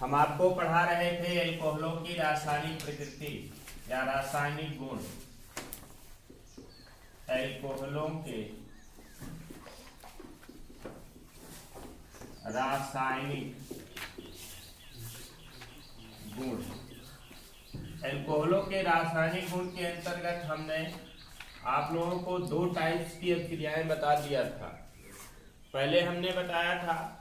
हम आपको पढ़ा रहे थे एल्कोहलों की रासायनिक प्रकृति या रासायनिक गुण। एल्कोहलों के रासायनिक गुण। एल्कोहलों के रासायनिक गुण के अंतर्गत हमने आप लोगों को दो टाइप्स की अभिक्रियाएं बता दिया था। पहले हमने बताया था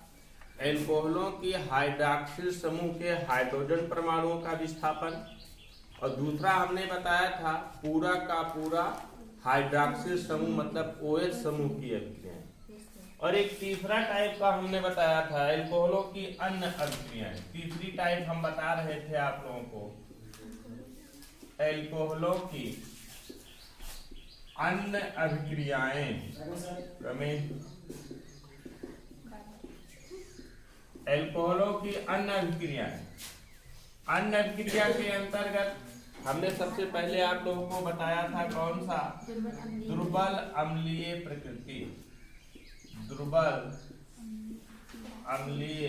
एल्कोहलों की हाइड्रॉक्सिल समूह के हाइड्रोजन परमाणुओं का विस्थापन, और दूसरा हमने बताया था पूरा का पूरा हाइड्रॉक्सिल समूह मतलब OH समूह की अभिक्रियाएं। और एक तीसरा टाइप का हमने बताया था एल्कोहलों की अन्य अभिक्रियाएं। तीसरी टाइप हम बता रहे थे आप लोगों को एल्कोहलों की अन्य अभिक्रियाएं। एल्कोहलों की अन्य अभिक्रियाएं। अन्य अभिक्रिया के अंतर्गत हमने सबसे पहले आप लोगों को बताया था कौन सा? दुर्बल अम्लीय प्रकृति। दुर्बल अम्लीय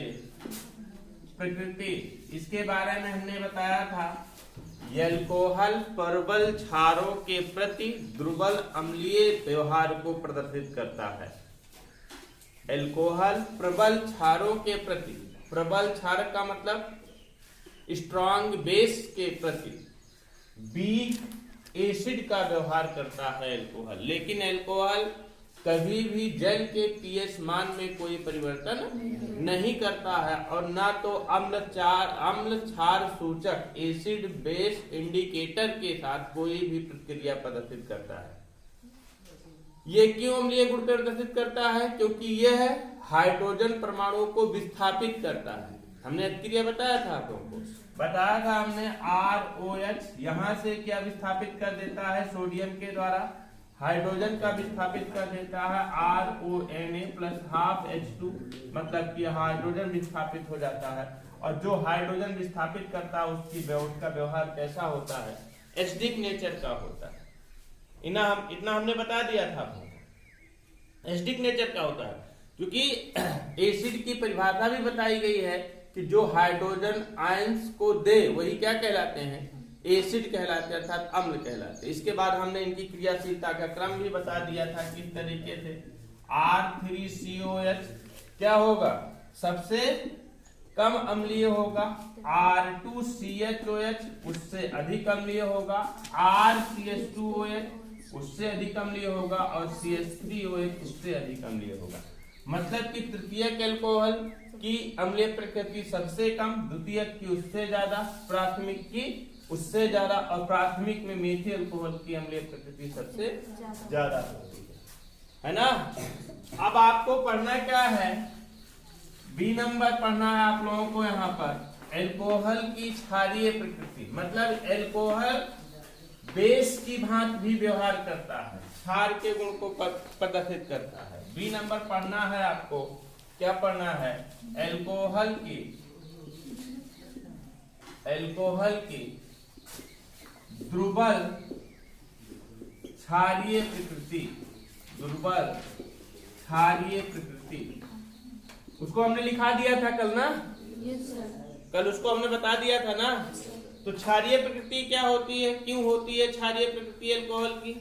प्रकृति, इसके बारे में हमने बताया था एल्कोहल प्रबल क्षारों के प्रति दुर्बल अम्लीय व्यवहार को प्रदर्शित करता है। एल्कोहल प्रबल क्षारों के प्रति, प्रबल क्षार का मतलब स्ट्रॉन्ग बेस के प्रति वीक एसिड का व्यवहार करता है एल्कोहल। लेकिन एल्कोहल कभी भी जल के पीएच मान में कोई परिवर्तन नहीं करता है, और ना तो अम्ल क्षार सूचक एसिड बेस इंडिकेटर के साथ कोई भी प्रतिक्रिया प्रदर्शित करता है। ये क्यों अम्लीय गुण प्रदर्शित करता है? क्योंकि यह हाइड्रोजन परमाणुओं को विस्थापित करता है। हमने अभिक्रिया बताया था आप लोगों को, बताया था हमने ROH यहाँ से क्या विस्थापित कर देता है सोडियम के द्वारा, हाइड्रोजन का विस्थापित कर देता है RONA प्लस हाफ H2, मतलब कि हाइड्रोजन विस्थापित हो जाता है। और जो हाइड्रोजन विस्थापित करता है उसका व्यवहार कैसा होता है? एसिडिक नेचर का होता है। इतना हमने बता दिया था आपको एसिडिक नेचर का होता है, क्योंकि एसिड की परिभाषा भी बताई गई है कि जो हाइड्रोजन आयंस को दे वही क्या कहलाते हैं? एसिड कहलाते हैं, अर्थात अम्ल कहलाते हैं। इसके बाद हमने इनकी क्रियाशीलता का क्रम भी बता दिया था किस तरीके से। R3COH क्या होगा? सबसे कम अम्लीय होगा। R2CHOH उससे अधिक अम्लीय होगा। RCH2OH उससे अधिक अम्लीय होगा, और CH3OH उससे अधिक अम्लीय होगा। मतलब कि तृतीयक एल्कोहल की अम्लीय प्रकृति सबसे कम, द्वितीयक की उससे ज्यादा, प्राथमिक की उससे ज्यादा, और प्राथमिक में मेथिल अल्कोहल की अम्लीय प्रकृति सबसे ज्यादा होती है ना। अब आपको पढ़ना क्या है? बी नंबर पढ़ना है आप लोगों को यहाँ पर एल्कोहल की क्षारीय प्रकृति, मतलब एल्कोहल बेस की भांति भी व्यवहार करता है, क्षार के गुण को प्रदर्शित करता है। बी नंबर पढ़ना है आपको। क्या पढ़ना है? एल्कोहल की दुर्बल क्षारीय प्रकृति। दुर्बल क्षारीय प्रकृति उसको हमने लिखा दिया था कल ना। कल उसको हमने बता दिया था ना। तो क्षारीय प्रकृति क्या होती है, क्यों होती है क्षारीय प्रकृति एल्कोहल की?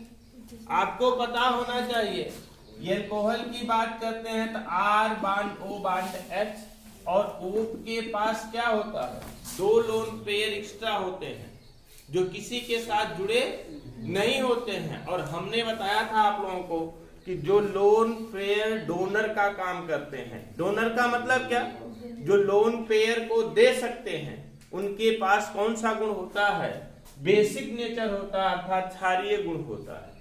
आपको पता होना चाहिए। ये एल्कोहल की बात करते हैं तो R bond O bond H, और O के पास क्या होता है? दो लोन पेयर एक्स्ट्रा होते हैं जो किसी के साथ जुड़े नहीं होते हैं। और हमने बताया था आप लोगों को कि जो लोन पेयर डोनर का काम करते हैं। डोनर का मतलब क्या? जो लोन पेयर को दे सकते हैं उनके पास कौन सा गुण होता है? बेसिक नेचर होता है, अर्थात क्षारीय गुण होता है।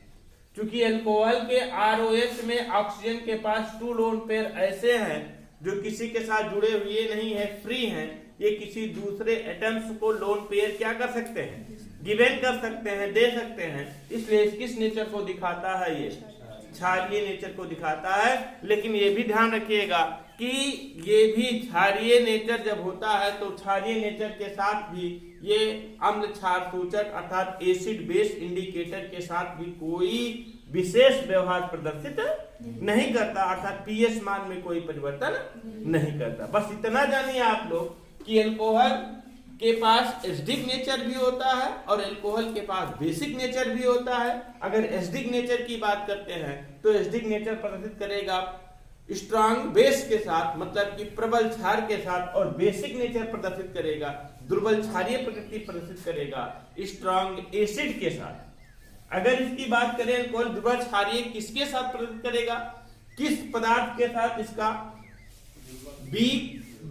क्योंकि एल्कोहल के ROH में ऑक्सीजन के पास 2 लोन पेयर ऐसे हैं जो किसी के साथ जुड़े हुए नहीं है, फ्री हैं। ये किसी दूसरे एटम्स को लोन पेयर क्या कर सकते हैं? गिवन कर सकते हैं, दे सकते हैं। इसलिए किस नेचर को दिखाता है? ये क्षारीय नेचर को दिखाता है। लेकिन ये भी ध्यान रखिएगा कि ये भी क्षारीय नेचर जब होता है तो क्षारीय नेचर के साथ भी ये अम्ल क्षार सूचक अर्थात एसिड बेस इंडिकेटर के साथ भी कोई विशेष व्यवहार प्रदर्शित नहीं करता, अर्थात पीएच मान में कोई परिवर्तन नहीं करता। बस इतना जानिए आप लोग कि अल्कोहल के पास एसिडिक नेचर भी होता है और अल्कोहल के पास बेसिक नेचर भी होता है। अगर एसिडिक नेचर की बात करते हैं तो एसिडिक नेचर प्रदर्शित करेगा स्ट्रांग बेस के साथ, मतलब कि प्रबल क्षार के साथ, और बेसिक नेचर प्रदर्शित करेगा, दुर्बल क्षारीय प्रकृति प्रदर्शित करेगा स्ट्रांग एसिड के साथ। अगर इसकी बात करें अल्कोहल दुर्बल क्षारीय किसके साथ प्रदर्शित करेगा, किस पदार्थ के साथ इसका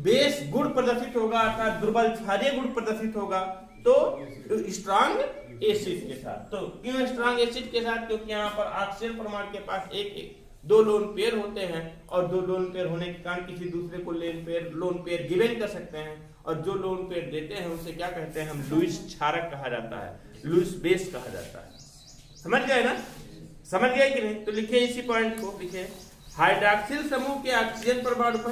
बेस गुण प्रदर्शित होगा अर्थात दुर्बल क्षारीय गुण प्रदर्शित होगा, तो स्ट्रांग एसिड के साथ। तो क्यों स्ट्रांग एसिड के साथ, क्योंकि यहाँ पर ऑक्सीजन परमाणु के पास एक दो लोन पेयर होते हैं और दो लोन पेयर होने के कारण किसी दूसरे को लोन पेयर गिवन कर सकते हैं, और जो लोन पेयर देते हैं उसे क्या कहते हैं हम, लुईस क्षारक कहा जाता है, लुईस बेस कहा जाता है। समझ गए ना, समझ गए कि नहीं? तो लिखे इसी पॉइंट को, लिखे हाइड्रॉक्सिल समूह के ऑक्सीजन परमाणु पर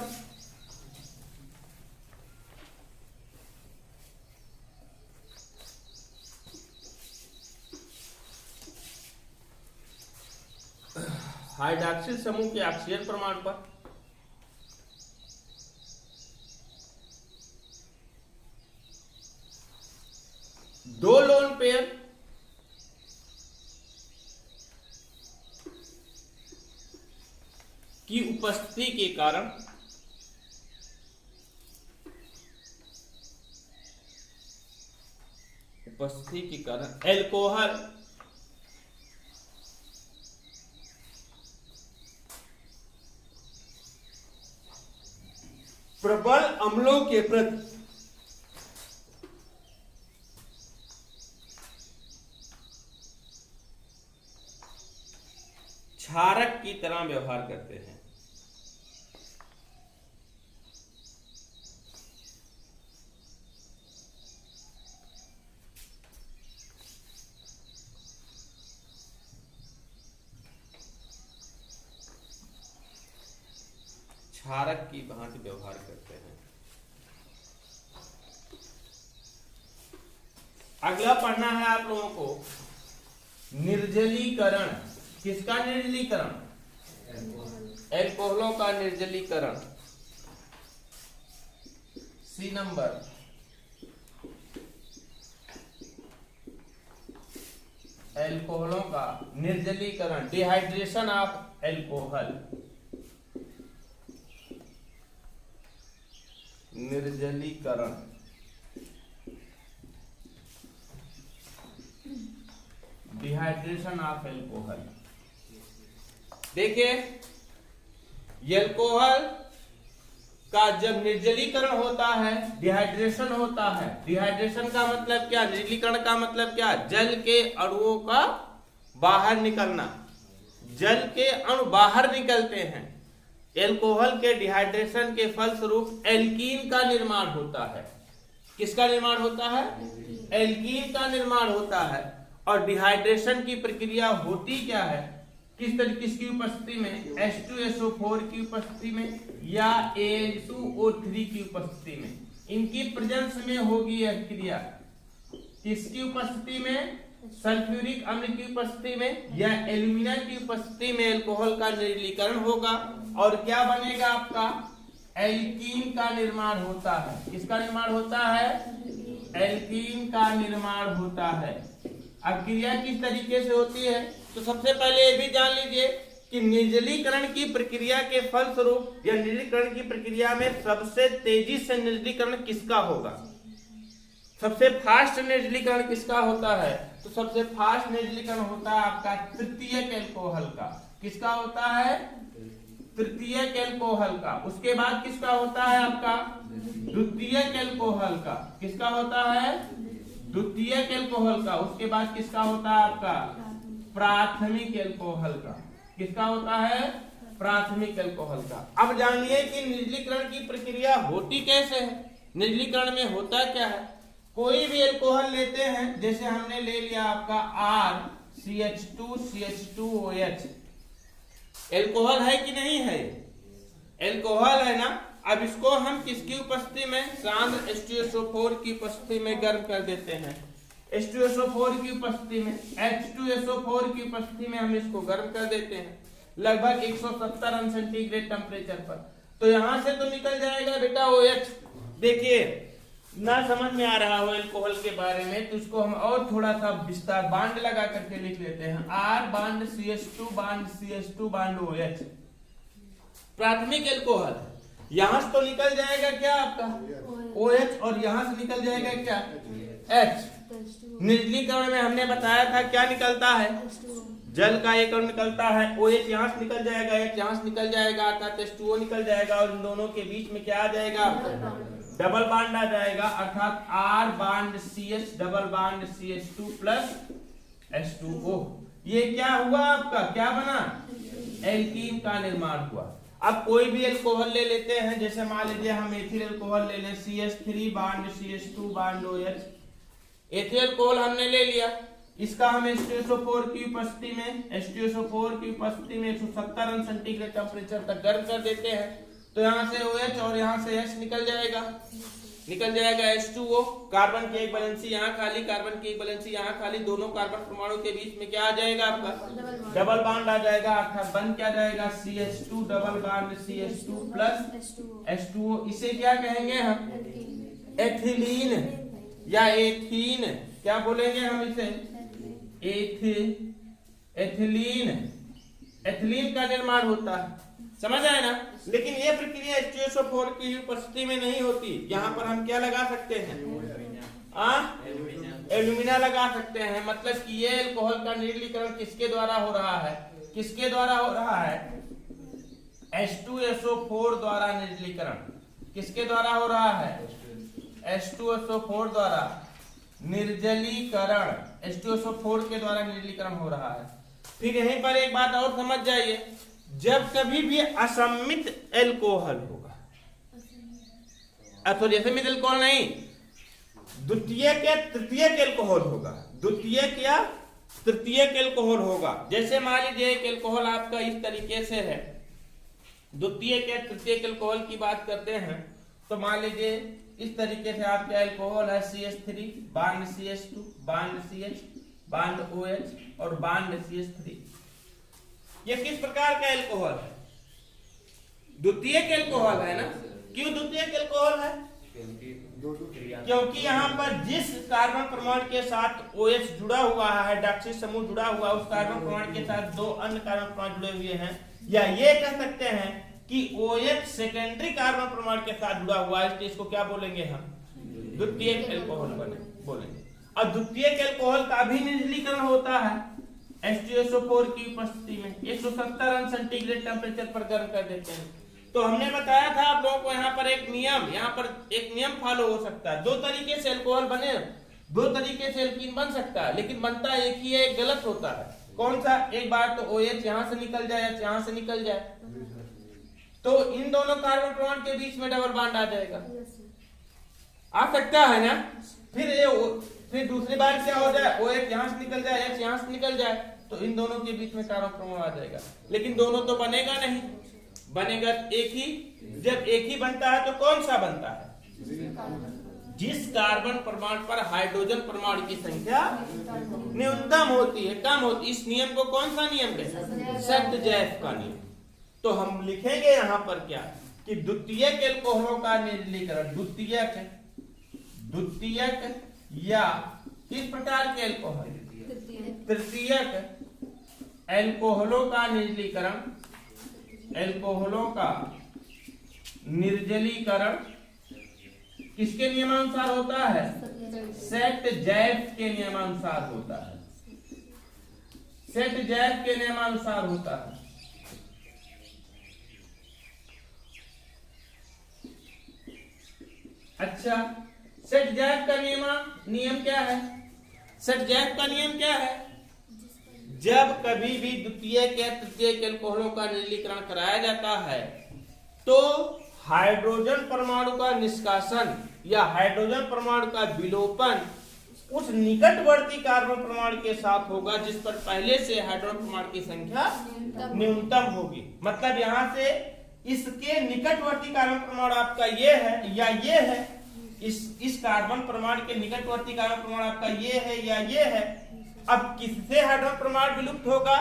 हाइड्रॉक्सिल समूह के ऑक्सीजन परमाणु पर दो लोन पेयर की उपस्थिति के कारण अल्कोहल प्रबल अम्लों के प्रति क्षारक की तरह व्यवहार करते हैं। क्षारक की भांति व्यवहार करते हैं। अगला पढ़ना है आप लोगों को निर्जलीकरण। किसका निर्जलीकरण? अल्कोहलों का निर्जलीकरण। सी नंबर, अल्कोहलों का निर्जलीकरण, डिहाइड्रेशन ऑफ अल्कोहल, निर्जलीकरण। Dehydration of alcohol. देखिए, अल्कोहल का जब निर्जलीकरण होता है, डिहाइड्रेशन होता है। डिहाइड्रेशन का मतलब क्या, निर्जलीकरण का मतलब क्या? जल के अणुओं का बाहर निकलना। जल के अणु बाहर निकलते हैं। अल्कोहल के डिहाइड्रेशन के फलस्वरूप एल्कीन का निर्माण होता है। किसका निर्माण होता है? एल्कीन का निर्माण होता है। और डिहाइड्रेशन की प्रक्रिया होती क्या है, किस तरीके की उपस्थिति में? H2SO4 की उपस्थिति में या Al2O3 की उपस्थिति में। इनकी प्रेजेंस में होगी यह क्रिया। किसकी उपस्थिति में? सल्फ्यूरिक अम्ल की उपस्थिति में या एल्यूमिना की उपस्थिति में अल्कोहल का निर्जलीकरण होगा और क्या बनेगा आपका? एल्कीन का निर्माण होता है। किसका निर्माण होता है? एल्कीन का निर्माण होता है। अब क्रिया किस तरीके से होती है, तो सबसे पहले ये भी जान लीजिए कि निर्जलीकरण की प्रक्रिया के फलस्वरूप या निर्जलीकरण की प्रक्रिया में सबसे तेजी से निर्जलीकरण किसका होगा? सबसे फास्ट निर्जलीकरण किसका होता है? तो सबसे फास्ट निर्जलीकरण होता है आपका तृतीयक अल्कोहल का। किसका होता है? तृतीयक अल्कोहल का। उसके बाद किसका होता है आपका? द्वितीयक अल्कोहल का। किसका होता है? द्वितीयक अल्कोहल का। उसके बाद किसका होता है आपका? प्राथमिक अल्कोहल का। किसका होता है? प्राथमिक अल्कोहल का। अब जानिए कि निर्जलीकरण की प्रक्रिया होती कैसे है। निर्जलीकरण में होता क्या है? कोई भी अल्कोहल लेते हैं, जैसे हमने ले लिया आपका RCH2CH2OH, अल्कोहल है कि नहीं है? अल्कोहल है ना। अब इसको हम किसकी उपस्थिति में? सांद्र H2SO4 की उपस्थिति में गर्म कर देते हैं। H2SO4 की उपस्थिति में, H2SO4 की उपस्थिति में हम इसको गर्म कर देते हैं लगभग 170 अंश सेंटीग्रेड टेम्परेचर पर। तो यहां से तो निकल जाएगा बेटा OH, देखिए ना समझ में आ रहा हो एल्कोहल के बारे में तो उसको हम और थोड़ा सा विस्तार बांड लगा करके लिख लेते हैं। R bond CH2 bond CH2 bond OH। प्राथमिक एल्कोहल यहां से तो निकल जाएगा क्या आपका OH और यहां से निकल जाएगा क्या H। निर्जलीकरण में हमने बताया था क्या निकलता है, जल का एक अणु निकलता है, OH यहाँ से निकल जाएगा, H यहाँ से निकल जाएगा, अर्थात H2O निकल जाएगा और इन दोनों के बीच में क्या आ जाएगा, डबल बांड आ जाएगा, अर्थात R bond CH double bond CH2 plus H2O। ये क्या हुआ आपका, क्या बना, एल्कीन का निर्माण हुआ। अब कोई भी एल्कोहल ले लेते हैं, जैसे मान लीजिए हम एथिल एल्कोहल ले लें, CH3 bond CH2 bond OH। Ethyl alcohol हमने ले लिया, इसका हम H2SO4 की उपस्थिति में 170 अंश सेंटीग्रेड टेम्परेचर तक गर्म कर देते हैं, तो यहाँ से OH और यहाँ से H निकल जाएगा H2O। कार्बन की एक वैलेंसी यहाँ खाली, कार्बन की एक वैलेंसी यहाँ खाली, दोनों कार्बन परमाणु के बीच में क्या आ जाएगा आपका, डबल बांड आ जाएगा, अर्थात बन क्या जाएगा CH2 double bond CH2 plus H2O। इसे क्या कहेंगे हम, एथिलीन या एथीन, क्या बोलेंगे हम इसे, एथिलीन का निर्माण होता है, समझ आए ना। लेकिन ये प्रक्रिया H2SO4 की उपस्थिति में नहीं होती। यहाँ पर हम क्या लगा सकते हैं, एल्यूमिना लगा सकते हैं। मतलब कि ये एल्कोहल का निर्जलीकरण किसके द्वारा हो रहा है, किसके द्वारा हो रहा है, H2SO4 द्वारा निर्जलीकरण। किसके द्वारा हो रहा है, H2SO4 द्वारा निर्जलीकरण, H2SO4 के द्वारा निर्जलीकरण हो रहा है। फिर यहीं पर एक बात और समझ जाइए, जब कभी भी असम्मित एल्कोहल होगा, असम्मित एल्कोहल नहीं, द्वितीयक या तृतीयक एल्कोहल होगा, द्वितीयक या तृतीयक एल्कोहल होगा। जैसे मान लीजिए एक एल्कोहल आपका इस तरीके से है, द्वितीयक या तृतीयक एल्कोहल की बात करते हैं, तो मान लीजिए इस तरीके से आपका एल्कोहल है CH3 bond CH2 bond CH bond OH और बांड CH3। ये किस प्रकार का एल्कोहल है, द्वितीयक एल्कोहल है ना। क्यों द्वितीयक एल्कोहल है, क्योंकि यहाँ पर जिस कार्बन परमाणु के साथ OH जुड़ा हुआ है, हाइड्रोक्सी समूह जुड़ा हुआ, उस कार्बन परमाणु के साथ दो अन्य कार्बन परमाणु जुड़े हुए हैं, या ये कह सकते हैं कि OH सेकेंडरी कार्बन परमाणु के साथ जुड़ा हुआ है, इसको क्या बोलेंगे हम, द्वितीयक एल्कोहल बोलेंगे। और द्वितीयक एल्कोहल का भी निर्जलीकरण होता है H2SO4 की उपस्थिति में, 170 अंश सेंटीग्रेड टेम्परेचर पर गर्म कर देते हैं। तो हमने बताया था आप लोगों को यहाँ पर एक नियम फॉलो हो सकता है। दो तरीके से एल्कोहल बने, दो तरीके से एल्कीन बन सकता है, लेकिन बनता एक ही है, एक गलत होता है। कौन सा, एक बार तो OH यहाँ से निकल जाए, H यहाँ से निकल जाए, तो इन दोनों कार्बन परमाणु के बीच में डबल बांड आ जाएगा, आ सकता है ना। फिर दूसरी बार क्या हो जाए, OH यहाँ से निकल जाए, H यहाँ से निकल जाए, तो इन दोनों के बीच में कार्बन परमाणु आ जाएगा। लेकिन दोनों तो बनेगा नहीं, बनेगा एक ही। जब एक ही बनता है तो कौन सा बनता है, जिस कार्बन परमाणु पर हाइड्रोजन परमाणु की संख्या न्यूनतम होती है, कम होती। इस नियम को कौन सा नियम कहते हैं, सेट-जैफ का नियम। तो हम लिखेंगे यहाँ पर क्या, कि द्वितीयक एल्कोहलों का निर्जलीकरण, द्वितीयक या किस प्रकार के एल्कोहल, तृतीयक एल्कोहलों का निर्जलीकरण, एल्कोहलों का निर्जलीकरण किसके नियमानुसार होता है, सेट-जैफ के नियमानुसार होता है, सेट-जैफ के नियमानुसार होता है। अच्छा, सेट-जैफ का नियम क्या है, सेट-जैफ का नियम क्या है, जब कभी भी द्वितीयक या तृतीयक एल्कोहलों का निर्जलीकरण कराया जाता है तो हाइड्रोजन परमाणु का निष्कासन या हाइड्रोजन परमाणु का विलोपन उस निकटवर्ती कार्बन परमाणु के साथ होगा जिस पर पहले से हाइड्रोजन परमाणु की संख्या न्यूनतम होगी। मतलब यहाँ से इसके निकटवर्ती कार्बन परमाणु आपका ये है या ये है, इस कार्बन परमाणु के निकटवर्ती कार्बन परमाणु आपका ये है या ये है। अब किससे हाइड्रोजन परमाणु विलुप्त होगा,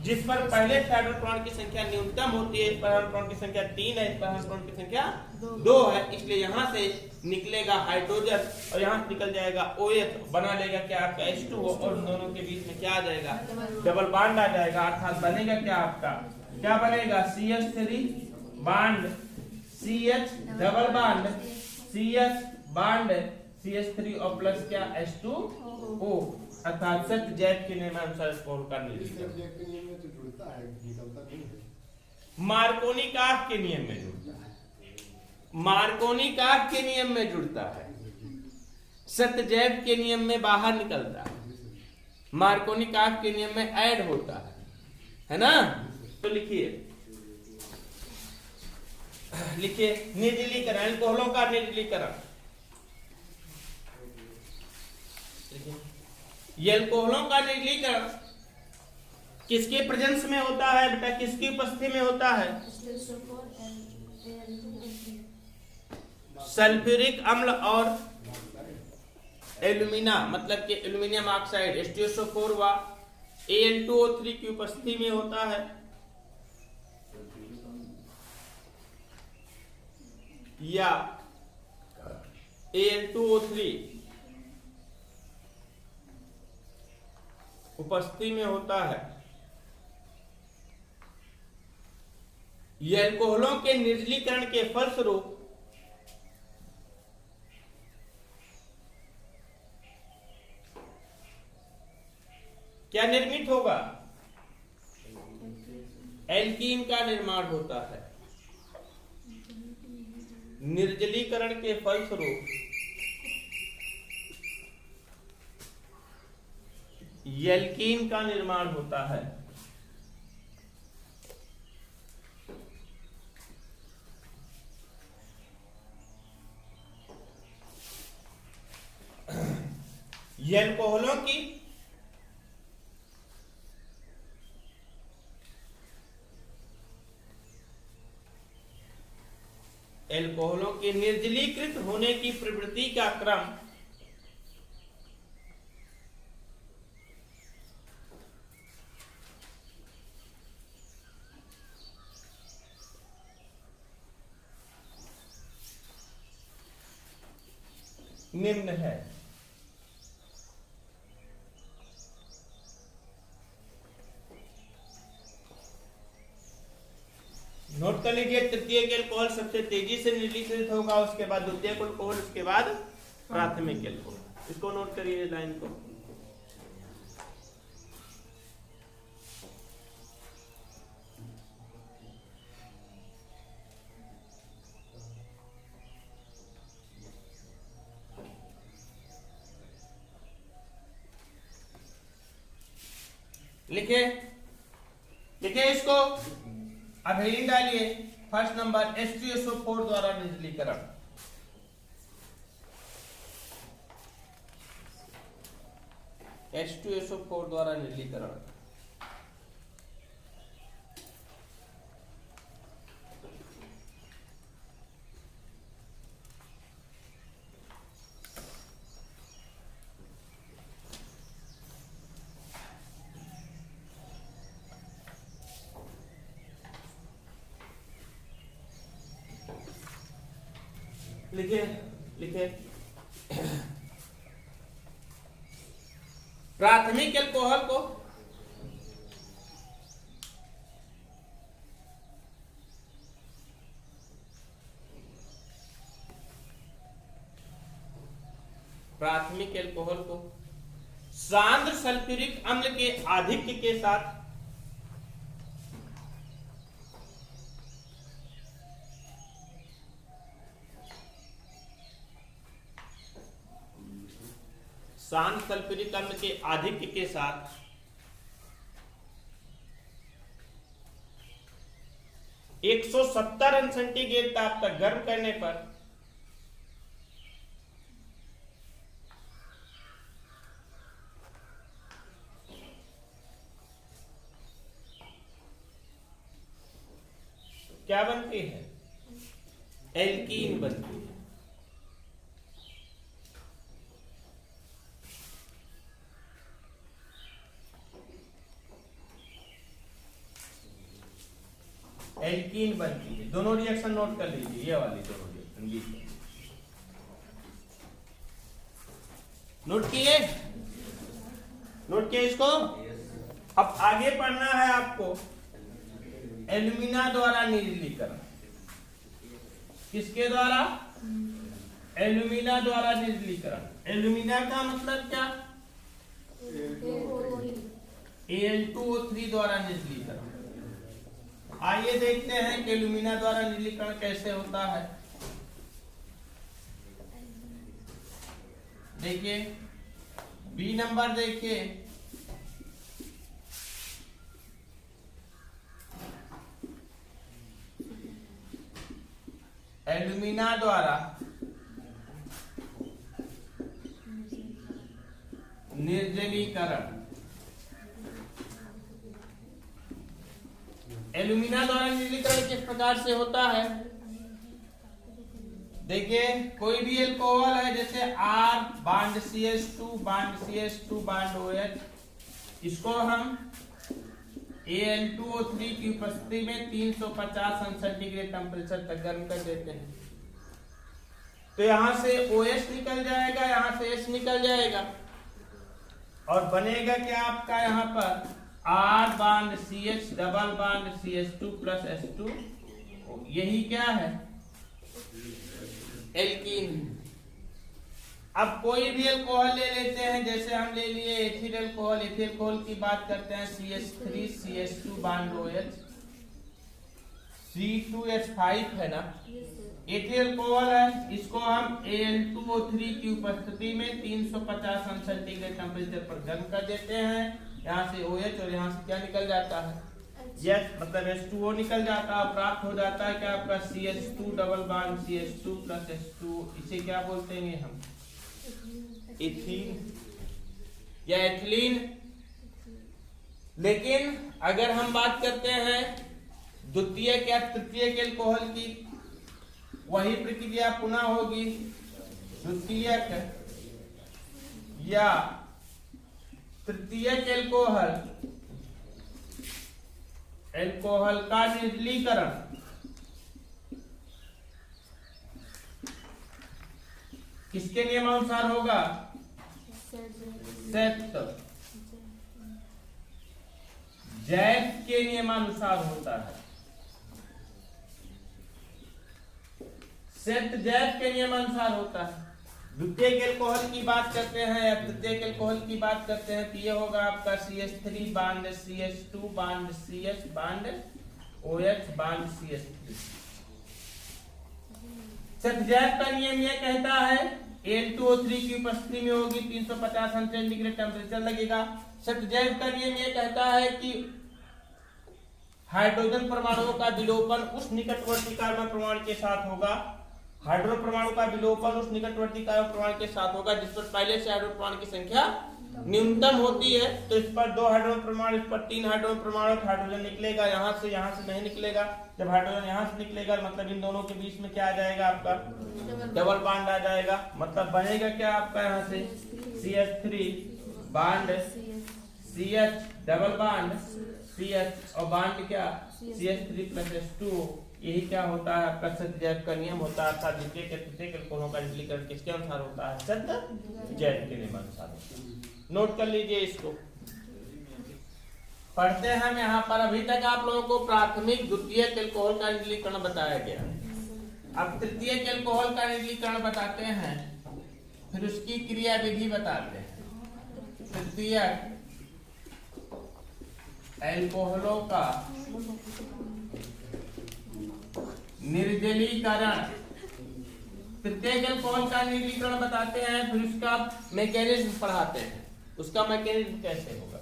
जिस पर पहले हाइड्रोजन की संख्या न्यूनतम होती है, इस पर हाइड्रोजन की संख्या 3 है, इस पर हाइड्रोजन की संख्या 2 है, इसलिए यहाँ से निकलेगा हाइड्रोजन और यहाँ से निकल जाएगा OH, बना लेगा क्या आपका H2O, और उन दोनों के बीच में क्या आ जाएगा, डबल बॉन्ड आ जाएगा, अर्थात बनेगा क्या आपका, क्या बनेगा, CH3 bond CH double bond CH bond CH3 और प्लस क्या H2O, अर्थात सत्य जैव के नियमानुसार इसको का मार्कोनी-काफ के नियम में जुड़ता है, मार्कोनी-काफ के नियम में जुड़ता है, सत्य जैव के नियम में बाहर निकलता है, मार्कोनी-काफ के नियम में ऐड होता है ना। तो लिखिए निर्जलीकरण, अल्कोहलों का निर्जलीकरण, ये अल्कोहलों का निर्जलीकरण किसके प्रेजेंस में होता है बेटा, किसकी उपस्थिति में होता है, सल्फ्यूरिक अम्ल और एल्यूमिना, मतलब कि एल्यूमिनियम ऑक्साइड H2SO4 व Al2O3 की उपस्थिति में होता है, या Al2O3 उपस्थिति में होता है। ये अल्कोहलों के निर्जलीकरण के फलस्वरूप क्या निर्मित होगा, एल्कीन का निर्माण होता है। निर्जलीकरण के फलस्वरूप एल्कीन का निर्माण होता है। अल्कोहलों की अल्कोहलों के निर्जलीकृत होने की प्रवृत्ति का क्रम निम्न है। नोट कर लीजिए, तृतीय के अल्कोहल सबसे तेजी से निर्जलीकृत होगा, उसके बाद द्वितीय अल्कोहल, उसके बाद प्राथमिक अल्कोहल। इसको नोट करिए लाइन को। लिखे लिखे इसको, अब हेडिंग डालिए। फर्स्ट नंबर H2SO4 द्वारा निर्जलीकरण। H2SO4 द्वारा निर्जलीकरण। लिखे लिखे प्राथमिक अल्कोहल को सांद्र सल्फ्यूरिक अम्ल के आधिक्य के साथ सांद्र सल्फ्यूरिक अम्ल के आधिक्य के साथ 170 अंश सेंटीग्रेड ताप तक गर्म करने पर क्या बनती है? एल्कीन बनती है। एल्कीन बनती है। दोनों रिएक्शन नोट कर लीजिए, ये वाली दोनों रिएक्शन नोट किए, नोट किए इसको। अब आगे पढ़ना है आपको एल्यूमिना द्वारा निर्जलीकरण। किसके द्वारा? एल्यूमिना द्वारा निर्जलीकरण। एल्यूमिना का मतलब क्या? Al2O3 द्वारा निर्जलीकरण। आइए देखते हैं कि एल्यूमिना द्वारा निर्जलीकरण कैसे होता है। देखिए बी नंबर देखिए, एल्यूमिना द्वारा निर्जलीकरण। एल्यूमिना द्वारा निर्जलीकरण किस प्रकार से होता है? देखिए कोई भी एल्कोहल है, जैसे R bond CH2 bond CH2 bond OH, इसको हम Al2O3 की उपस्थिति में 350 सेंटीग्रेड टेम्परेचर तक गर्म कर देते हैं। तो यहां से OH निकल जाएगा, यहां से H निकल जाएगा और बनेगा क्या आपका यहाँ पर R bond CH double bond CH2 plus H2। यही क्या है? एल्कीन। अब कोई भी अल्कोहल ले लेते हैं, जैसे हम ले लिए एथिल अल्कोहल। एथिल अल्कोहल की बात करते हैं, CH3 CH2 bond OH, C2H5 है ना, एथिल अल्कोहल है। इसको हम Al2O3 की उपस्थिति में 350 सेंटीग्रेड टेम्परेचर पर गर्म कर देते हैं। यहाँ से OH और यहाँ से क्या निकल जाता है? यस, मतलब H2O निकल जाता है। प्राप्त हो जाता है क्या आपका CH2 double bond CH2 plus H2। इसे क्या बोलते हैं हम? एथीन या एथिलीन। लेकिन अगर हम बात करते हैं द्वितीयक या तृतीयक अल्कोहल की, वही प्रक्रिया पुनः होगी। द्वितीयक या तृतीयक अल्कोहल का निर्जलीकरण किसके नियमानुसार होगा? जैक के नियमानुसार होता है। जैक के नियमानुसार होता है। द्वितीयक अल्कोहल की बात करते हैं या तृतीयक अल्कोहल की बात करते हैं तो ये होगा आपका CH3 bond CH2 bond CH bond OH bond CH3। जैक का नियम यह कहता है Al2O3 की उपस्थिति में होगी 350 सेंटीग्रेड टेम्परेचर लगेगा। जैक का नियम यह कहता है कि हाइड्रोजन परमाणुओं का विलोपन उस निकटवर्ती कार्बन परमाणु के साथ होगा। हाइड्रोजन परमाणु का विलोपन उस निकटवर्ती कार्बन परमाणु के साथ होगा जिस पर पहले से हाइड्रोजन परमाणु की संख्या न्यूनतम होती है। तो इस पर 2 हाइड्रोजन परमाणु, इस पर 3 हाइड्रोजन परमाणु, हाइड्रोजन निकलेगा यहाँ से नहीं निकलेगा। जब हाइड्रोजन यहाँ से निकलेगा मतलब इन दोनों के बीच में क्या आ जाएगा आपका? डबल बांड आ जाएगा। मतलब बनेगा क्या आपका यहाँ से CH3 bond CH double bond CH और बांड क्या CH3 प्लस H2। यही क्या होता है आपका जैक का नियम होता है। अर्थात द्वितीयक या तृतीयक अल्कोहलों का निर्जलीकरण किसके अनुसार होता है? जैक के नियमानुसार। नोट कर लीजिए इसको। पढ़ते हैं हम यहाँ पर। अभी तक आप लोगों को प्राथमिक द्वितीयक अल्कोहल का निर्जलीकरण बताया गया। अब तृतीयक अल्कोहल का निर्जलीकरण बताते हैं, फिर उसकी क्रिया विधि बताते हैं। तृतीयक अल्कोहलों का निर्जलीकरण, तृतीयक अल्कोहल का निर्जलीकरण बताते हैं, फिर उसका मैकेनिज्म पढ़ाते हैं। उसका मैकेनिज्म कैसे होगा?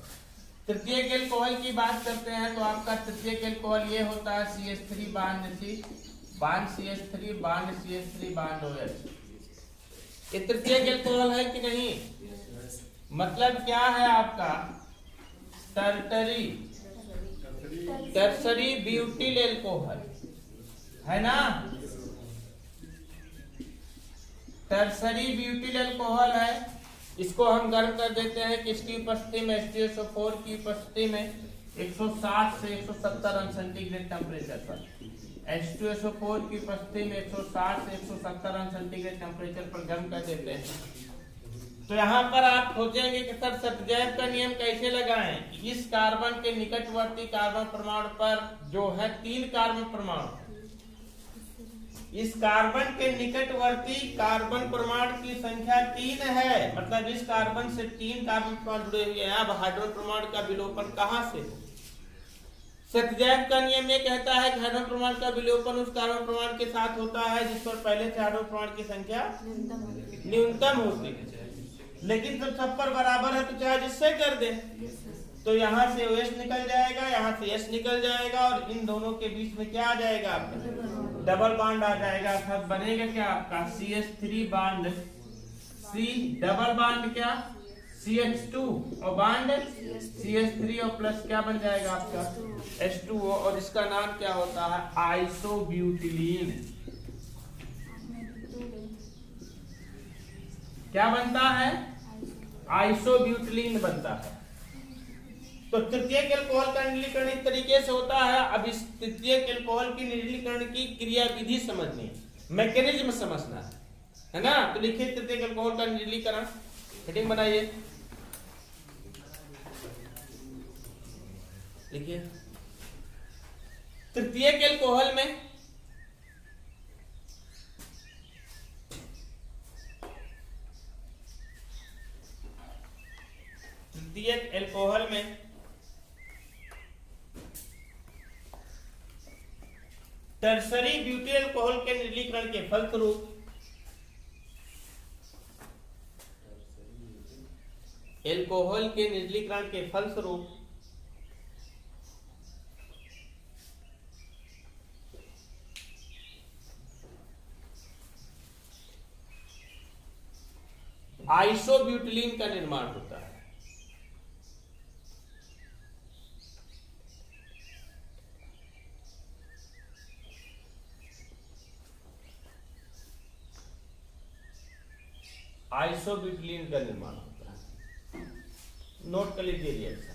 तृतीयक अल्कोहल की बात करते हैं तो आपका तृतीयक अल्कोहल ये होता है CH3 bond C bond CH3 bond CH3 bond OH। ये तृतीयक अल्कोहल है कि नहीं? मतलब क्या है आपका? टर्सरी ब्यूटिल अल्कोहल है ना। टर्सरी ब्यूटिल अल्कोहल है। इसको हम गर्म कर देते हैं किसकी उपस्थिति में? H2SO4 की उपस्थिति में। 160 से 170 अंश सेंटीग्रेड टेम्परेचर पर। H2SO4 की उपस्थिति में 160 से 170 अंश सेंटीग्रेड टेम्परेचर पर गर्म कर देते हैं। तो यहाँ पर आप खोजेंगे कि सर सतजैव का नियम कैसे लगाएं कि इस कार्बन के निकटवर्ती कार्बन परमाणु पर जो है 3 कार्बन परमाणु, इस कार्बन के निकटवर्ती कार्बन परमाणु की संख्या 3 है, मतलब इस कार्बन से 3 कार्बन परमाणु जुड़े हुए हैं। अब हाइड्रोजन परमाणु का विलोपन कहां से? सतजैव का नियम ये कहता है कि हाइड्रोजन परमाणु का विलोपन उस कार्बन परमाणु के साथ होता है जिस पर पहले से हाइड्रोजन परमाणु की संख्या न्यूनतम होती है। लेकिन जब सब पर बराबर है तो चाहे जिससे कर दे, तो यहाँ से OH निकल जाएगा, यहाँ से S निकल जाएगा और इन दोनों के बीच में क्या आ जाएगा? आपका डबल बॉन्ड आ जाएगा। अर्थात बनेगा क्या आपका CH3 bond C, double bond क्या CH2 और बॉन्ड CH3 और प्लस क्या बन जाएगा आपका H2O, और इसका नाम क्या होता है? आइसोब्यूटिलीन। क्या बनता है? आइसोब्यूटिलीन बनता है। तो तृतीयक एल्कोहल का निर्जलीकरण इस तरीके से होता है। अब इस तृतीयक एल्कोहल की निर्जलीकरण की क्रिया विधि समझनी है, मैकेनिज्म समझना है ना। तो लिखिए तृतीयक एल्कोहल का निर्जलीकरण, हेडिंग बनाइए, लिखिए तृतीयक एल्कोहल में तृतीयक एल्कोहल में टर्सरी ब्यूटिल एल्कोहल के निर्जलीकरण के फलस्वरूप एल्कोहल के निर्जलीकरण के फलस्वरूप आइसोब्यूटिलीन का निर्माण होता है। आइसोब्यूटिलीन का निर्माण होता है। नोट कर लीजिए रिएक्शन।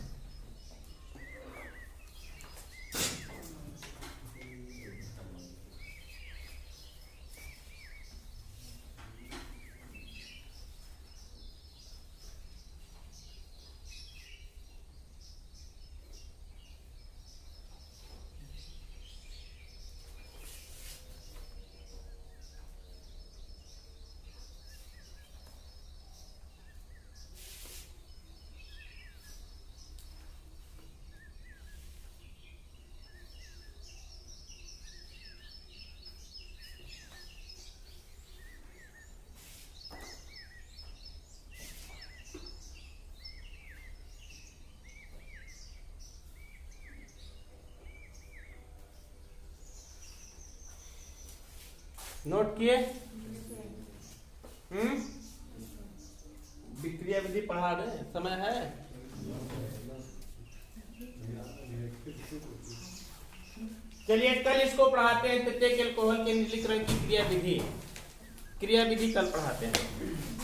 नोट किए? विक्रिया विधि पढ़ा रहे, समय है? चलिए कल इसको पढ़ाते हैं तृतीयक एल्कोहल के निर्जलीकरण की क्रिया विधि कल पढ़ाते हैं।